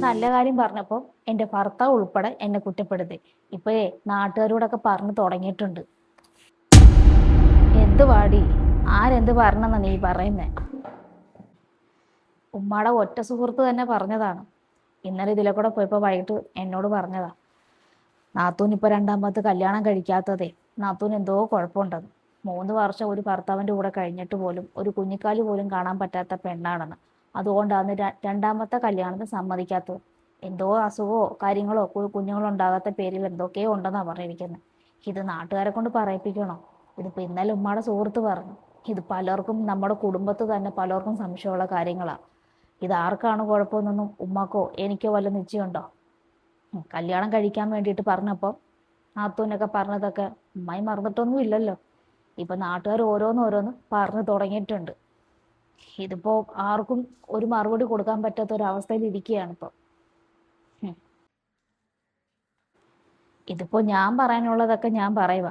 നല്ല കാര്യം പറഞ്ഞപ്പോൾ എൻ്റെ ഭർത്താവ് ഉൾപ്പെടെ എന്നെ കുറ്റപ്പെടുത്തി. ഇപ്പോഴേ നാട്ടുകാരോടൊക്കെ പറഞ്ഞു തുടങ്ങിയിട്ടുണ്ട്. എന്ത് വാടി, ആരെന്ത് പറഞ്ഞെന്നാ നീ പറയുന്നേ? ഉമ്മാടെ ഒറ്റ സുഹൃത്ത് തന്നെ പറഞ്ഞതാണ്. ഇന്നലെ ഇതിലെ കൂടെ പോയപ്പോൾ വൈകിട്ട് എന്നോട് പറഞ്ഞതാ. നാത്തൂൻ ഇപ്പോൾ രണ്ടാമത്തെ കല്യാണം കഴിക്കാത്തതേ നാത്തൂൻ എന്തോ കുഴപ്പമുണ്ടെന്ന്. 3 വർഷം ഒരു ഭർത്താവിൻ്റെ കൂടെ കഴിഞ്ഞിട്ട് പോലും ഒരു കുഞ്ഞിക്കാല് പോലും കാണാൻ പറ്റാത്ത പെണ്ണാണെന്ന്. അതുകൊണ്ടാണ് രണ്ടാമത്തെ കല്യാണത്തിന് സമ്മതിക്കാത്തത്. എന്തോ അസുഖമോ കാര്യങ്ങളോ കുഞ്ഞുങ്ങളോ ഉണ്ടാകാത്ത പേരിൽ എന്തൊക്കെയോ ഉണ്ടെന്നാണ് പറഞ്ഞിരിക്കുന്നത്. ഇത് നാട്ടുകാരെ കൊണ്ട് പറയിപ്പിക്കണോ? ഇതിപ്പോൾ ഇന്നലെ ഉമ്മാടെ സുഹൃത്ത് പറഞ്ഞു. ഇത് പലർക്കും നമ്മുടെ കുടുംബത്ത് തന്നെ പലർക്കും സംശയമുള്ള കാര്യങ്ങളാണ്. ഇത് ആർക്കാണ് കുഴപ്പമെന്നൊന്നും ഉമ്മാക്കോ എനിക്കോ വല്ല നിശ്ചയമുണ്ടോ? കല്യാണം കഴിക്കാൻ വേണ്ടിയിട്ട് പറഞ്ഞപ്പോൾ നാത്തൂനൊക്കെ പറഞ്ഞതൊക്കെ ഉമ്മായി മറന്നിട്ടൊന്നും ഇല്ലല്ലോ. ഇപ്പം നാട്ടുകാർ ഓരോന്നോരോന്ന് പറഞ്ഞു തുടങ്ങിയിട്ടുണ്ട്. ഇതിപ്പോൾ ആർക്കും ഒരു മറുപടി കൊടുക്കാൻ പറ്റാത്ത ഒരവസ്ഥയിൽ ഇരിക്കുകയാണ് ഇപ്പോൾ. ഇതിപ്പോൾ ഞാൻ പറയാനുള്ളതൊക്കെ ഞാൻ പറയുക.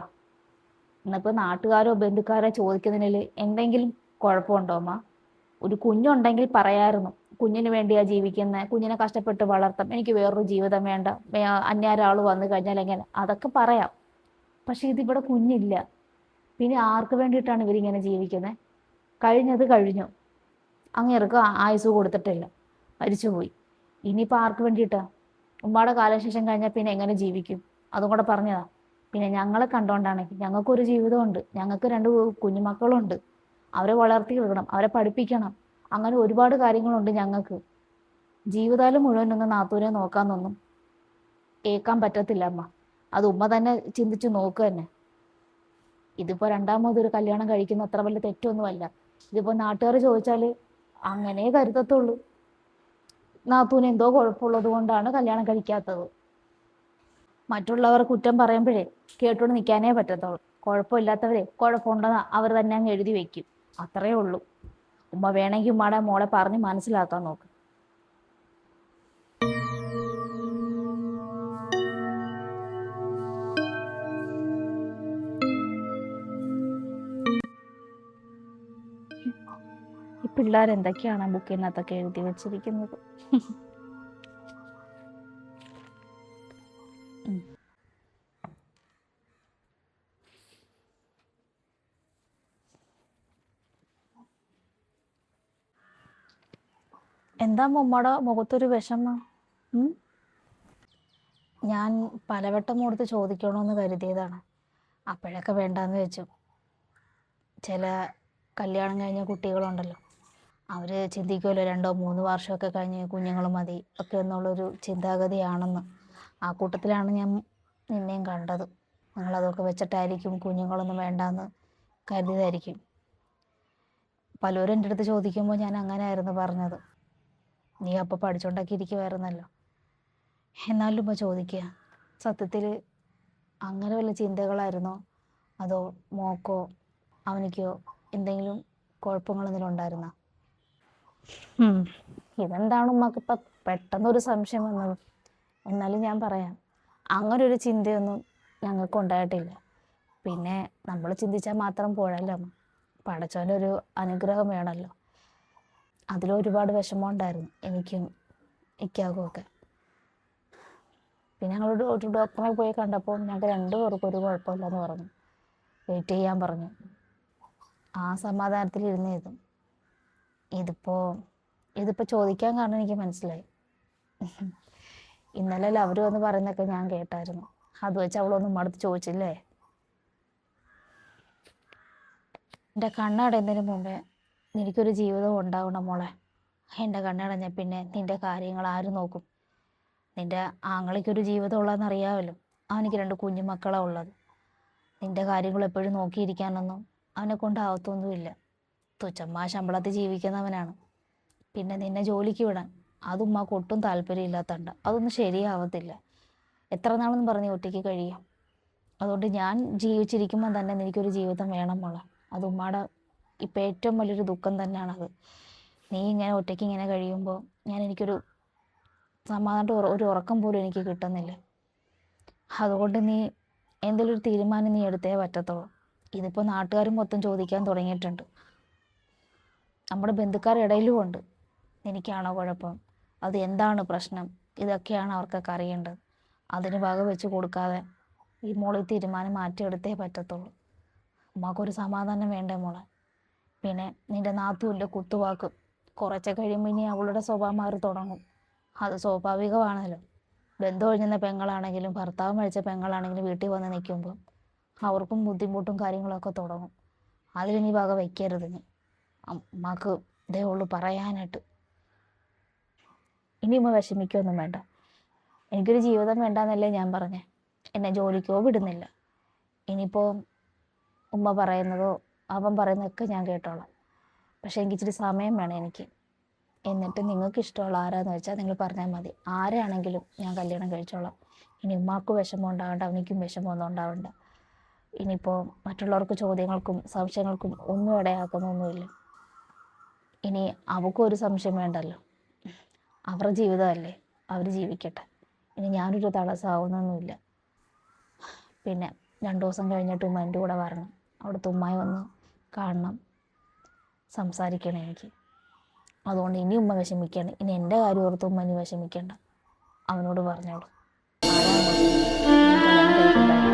ഇന്നിപ്പോൾ നാട്ടുകാരോ ബന്ധുക്കാരോ ചോദിക്കുന്നതിൽ എന്തെങ്കിലും കുഴപ്പമുണ്ടോ അമ്മ? ഒരു കുഞ്ഞുണ്ടെങ്കിൽ പറയായിരുന്നു, കുഞ്ഞിന് വേണ്ടിയാ ജീവിക്കുന്നത്, കുഞ്ഞിനെ കഷ്ടപ്പെട്ട് വളർത്താം, എനിക്ക് വേറൊരു ജീവിതം വേണ്ട, അന്യാരാൾ വന്നു കഴിഞ്ഞാൽ എങ്ങനെ, അതൊക്കെ പറയാം. പക്ഷെ ഇതിവിടെ കുഞ്ഞില്ല. പിന്നെ ആർക്ക് വേണ്ടിയിട്ടാണ് ഇവരിങ്ങനെ ജീവിക്കുന്നത്? കഴിഞ്ഞത് കഴിഞ്ഞു. അങ്ങേർക്ക് ആയുസ് കൊടുത്തിട്ടില്ല, മരിച്ചുപോയി. ഇനിയിപ്പോൾ ആർക്ക് വേണ്ടിയിട്ടാ? ഉമ്മയുടെ കാലശേഷം കഴിഞ്ഞാൽ പിന്നെ എങ്ങനെ ജീവിക്കും? അതും കൂടെ പറഞ്ഞതാ. പിന്നെ ഞങ്ങളെ കണ്ടോണ്ടാണെങ്കിൽ ഞങ്ങൾക്കൊരു ജീവിതമുണ്ട്, ഞങ്ങൾക്ക് 2 കുഞ്ഞുമക്കളുണ്ട്. അവരെ വളർത്തി വിടണം, അവരെ പഠിപ്പിക്കണം, അങ്ങനെ ഒരുപാട് കാര്യങ്ങളുണ്ട് ഞങ്ങൾക്ക്. ജീവിതകാലം മുഴുവനൊന്നും നാത്തൂനെ നോക്കാന്നൊന്നും കേൾക്കാൻ പറ്റത്തില്ല അമ്മ. അത് ഉമ്മ തന്നെ ചിന്തിച്ച് നോക്കുക തന്നെ. ഇതിപ്പോൾ രണ്ടാമതൊരു കല്യാണം കഴിക്കുന്ന അത്ര വലിയ തെറ്റൊന്നുമല്ല. ഇതിപ്പോൾ നാട്ടുകാർ ചോദിച്ചാൽ അങ്ങനെ കരുതത്തുള്ളൂ, നാത്തൂന് എന്തോ കുഴപ്പമുള്ളത് കൊണ്ടാണ് കല്യാണം കഴിക്കാത്തത്. മറ്റുള്ളവർ കുറ്റം പറയുമ്പോഴേ കേട്ടോണ്ട് നിൽക്കാനേ പറ്റത്തുള്ളൂ. കുഴപ്പമില്ലാത്തവരെ കുഴപ്പമുണ്ടെന്ന് അവർ തന്നെ അങ്ങ് എഴുതി വെക്കും. അത്രയേ ഉള്ളൂ. ഉമ്മ വേണമെങ്കിൽ ഉമ്മയുടെ മോളെ പറഞ്ഞ് മനസ്സിലാക്കാൻ നോക്ക്. ഈ പിള്ളേർ എന്തൊക്കെയാണ് ബുക്കിനകത്തൊക്കെ എഴുതി വെച്ചിരിക്കുന്നത്? എന്താ ഉമ്മയുടെ മുഖത്തൊരു വിഷമം? ഞാൻ പലവട്ടം കൊടുത്ത് ചോദിക്കണമെന്ന് കരുതിയതാണ്. അപ്പോഴൊക്കെ വേണ്ടാന്ന് വെച്ചു. ചില കല്യാണം കഴിഞ്ഞ കുട്ടികളുണ്ടല്ലോ, അവർ ചിന്തിക്കുമല്ലോ 2-3 വർഷമൊക്കെ കഴിഞ്ഞ് കുഞ്ഞുങ്ങൾ മതി ഒക്കെ എന്നുള്ളൊരു ചിന്താഗതിയാണെന്ന്. ആ കൂട്ടത്തിലാണ് ഞാൻ നിന്നെയും കണ്ടത്. നിങ്ങളതൊക്കെ വെച്ചിട്ടായിരിക്കും കുഞ്ഞുങ്ങളൊന്നും വേണ്ടാന്ന് കരുതിയതായിരിക്കും. പലരും എൻ്റെ അടുത്ത് ചോദിക്കുമ്പോൾ ഞാൻ അങ്ങനെയായിരുന്നു പറഞ്ഞത്. നീ അപ്പോൾ പഠിച്ചുകൊണ്ടൊക്കെ ഇരിക്കുമായിരുന്നല്ലോ. എന്നാലും ഇപ്പോൾ ചോദിക്കുക, സത്യത്തിൽ അങ്ങനെ വല്ല ചിന്തകളായിരുന്നോ? അതോ മോക്കോ അവനിക്കോ എന്തെങ്കിലും കുഴപ്പങ്ങൾ എന്തെങ്കിലും ഉണ്ടായിരുന്നോ? ഇതെന്താണ് ഉമ്മക്കിപ്പം പെട്ടെന്നൊരു സംശയം വന്നത്? എന്നാലും ഞാൻ പറയാം, അങ്ങനെ ഒരു ചിന്തയൊന്നും ഞങ്ങൾക്ക് ഉണ്ടായിട്ടില്ല. പിന്നെ നമ്മൾ ചിന്തിച്ചാൽ മാത്രം പോഴല്ലോ, പടച്ചവൻ്റെ ഒരു അനുഗ്രഹം വേണമല്ലോ. അതിലൊരുപാട് വിഷമം ഉണ്ടായിരുന്നു എനിക്കും ഇക്കാക്കും ഒക്കെ. പിന്നെ ഞങ്ങളൊരു ഡോക്ടറെ പോയി കണ്ടപ്പോൾ ഞങ്ങൾക്ക് 2 പേർക്കും ഒരു കുഴപ്പമില്ലെന്ന് പറഞ്ഞു. വെയിറ്റ് ചെയ്യാൻ പറഞ്ഞു. ആ സമാധാനത്തിലിരുന്നേതും. ഇതിപ്പോൾ ചോദിക്കാൻ കാരണം എനിക്ക് മനസ്സിലായി. ഇന്നലെ അവർ വന്ന് പറയുന്നതൊക്കെ ഞാൻ കേട്ടായിരുന്നു. അത് വെച്ച് അവളൊന്നും മടുത്ത് ചോദിച്ചില്ലേ? എൻ്റെ കണ്ണടയുന്നതിന് മുമ്പേ എനിക്കൊരു ജീവിതം ഉണ്ടാവണം മോളെ. എൻ്റെ കണ്ണടഞ്ഞാൽ പിന്നെ നിൻ്റെ കാര്യങ്ങൾ ആര് നോക്കും? നിൻ്റെ ആങ്ങളയ്ക്കൊരു ജീവിതം ഉള്ളതെന്നറിയാമല്ലോ. അവനിക്ക് 2 കുഞ്ഞുമക്കളാണ് ഉള്ളത്. നിൻ്റെ കാര്യങ്ങൾ എപ്പോഴും നോക്കിയിരിക്കാനൊന്നും അവനെ കൊണ്ടാവത്തൊന്നുമില്ല. തുച്ഛമായ ശമ്പളത്തിൽ ജീവിക്കുന്നവനാണ്. പിന്നെ നിന്നെ ജോലിക്ക് വിടാൻ അതും ഉമ്മക്ക് ഒട്ടും താല്പര്യമില്ലാത്തണ്ട. അതൊന്നും ശരിയാവത്തില്ല. എത്ര നാളെന്ന് പറഞ്ഞ് ഒറ്റയ്ക്ക് കഴിയും? അതുകൊണ്ട് ഞാൻ ജീവിച്ചിരിക്കുമ്പോൾ തന്നെ എനിക്കൊരു ജീവിതം വേണം മോളെ. അത് ഉമ്മയുടെ ഇപ്പം ഏറ്റവും വലിയൊരു ദുഃഖം തന്നെയാണത്. നീ ഇങ്ങനെ ഒറ്റയ്ക്ക് ഇങ്ങനെ കഴിയുമ്പോൾ എനിക്കൊരു സമാധാനമായിട്ട് ഒരു ഉറക്കം പോലും എനിക്ക് കിട്ടുന്നില്ല. അതുകൊണ്ട് നീ എന്തെങ്കിലും ഒരു തീരുമാനം നീ എടുത്തേ പറ്റത്തുള്ളൂ. ഇതിപ്പോൾ നാട്ടുകാരും മൊത്തം ചോദിക്കാൻ തുടങ്ങിയിട്ടുണ്ട്. നമ്മുടെ ബന്ധുക്കാരുടെ ഇടയിലും ഉണ്ട്, എനിക്കാണോ കുഴപ്പം, അത് എന്താണ് പ്രശ്നം, ഇതൊക്കെയാണ് അവർക്കൊക്കെ അറിയേണ്ടത്. അതിന് വക വെച്ച് കൊടുക്കാതെ ഈ മോളെ തീരുമാനം മാറ്റിയെടുത്തേ പറ്റത്തുള്ളൂ. ഉമ്മാക്കൊരു സമാധാനം വേണ്ടേ മോളെ? പിന്നെ നിന്റെ നാത്തൂൻ്റെ കുത്തുവാക്കും കുറച്ച് കഴിയുമ്പോൾ ഇനി അവളുടെ സ്വഭാവം മാറി തുടങ്ങും. അത് സ്വാഭാവികമാണല്ലോ. ബന്ധം ഒഴിഞ്ഞുന്ന പെങ്ങളാണെങ്കിലും ഭർത്താവ് മരിച്ച പെങ്ങളാണെങ്കിലും വീട്ടിൽ വന്ന് നിൽക്കുമ്പോൾ അവർക്കും ബുദ്ധിമുട്ടും കാര്യങ്ങളൊക്കെ തുടങ്ങും. അതിലിനി വക വയ്ക്കരുത്. നീ അമ്മക്ക് ഇതേ ഉള്ളൂ പറയാനായിട്ട്. ഇനി ഉമ്മ വിഷമിക്കൊന്നും വേണ്ട. എനിക്കൊരു ജീവിതം വേണ്ടാന്നല്ലേ ഞാൻ പറഞ്ഞേ. എന്നെ ജോലിക്കോ വിടുന്നില്ല. ഇനിയിപ്പോൾ ഉമ്മ പറയുന്നതോ അവൻ പറയുന്നതൊക്കെ ഞാൻ കേട്ടോളാം. പക്ഷേ എനിക്ക് ഇച്ചിരി സമയം വേണം എനിക്ക്. എന്നിട്ട് നിങ്ങൾക്ക് ഇഷ്ടമുള്ള ആരാന്ന് വെച്ചാൽ നിങ്ങൾ പറഞ്ഞാൽ മതി. ആരെയാണെങ്കിലും ഞാൻ കല്യാണം കഴിച്ചോളാം. ഇനി ഉമ്മാക്ക് വിഷമം ഉണ്ടാവണ്ട, അവനിക്കും വിഷമമൊന്നും ഉണ്ടാവണ്ട. ഇനിയിപ്പോൾ മറ്റുള്ളവർക്ക് ചോദ്യങ്ങൾക്കും സംശയങ്ങൾക്കും ഒന്നും ഇടയാക്കുന്നൊന്നുമില്ല. ഇനി അവൾക്കും ഒരു സംശയം വേണ്ടല്ലോ. അവരുടെ ജീവിതമല്ലേ, അവർ ജീവിക്കട്ടെ. ഇനി ഞാനൊരു തടസ്സമാവുന്നൊന്നുമില്ല. പിന്നെ 2 ദിവസം കഴിഞ്ഞിട്ട് ഉമ്മ എൻ്റെ കൂടെ വരണം. അവിടുത്തെ ഉമ്മായി വന്ന് കാണണം, സംസാരിക്കണം എനിക്ക്. അതുകൊണ്ട് ഇനി ഉമ്മ വിഷമിക്കണം. ഇനി എൻ്റെ കാര്യം ഓർത്ത് ഉമ്മ ഇനി വിഷമിക്കണ്ട. അവനോട് പറഞ്ഞോളൂ. ആരാണ് ഞാൻ കല്യാണം കഴിക്കണ്ടായിരുന്നു.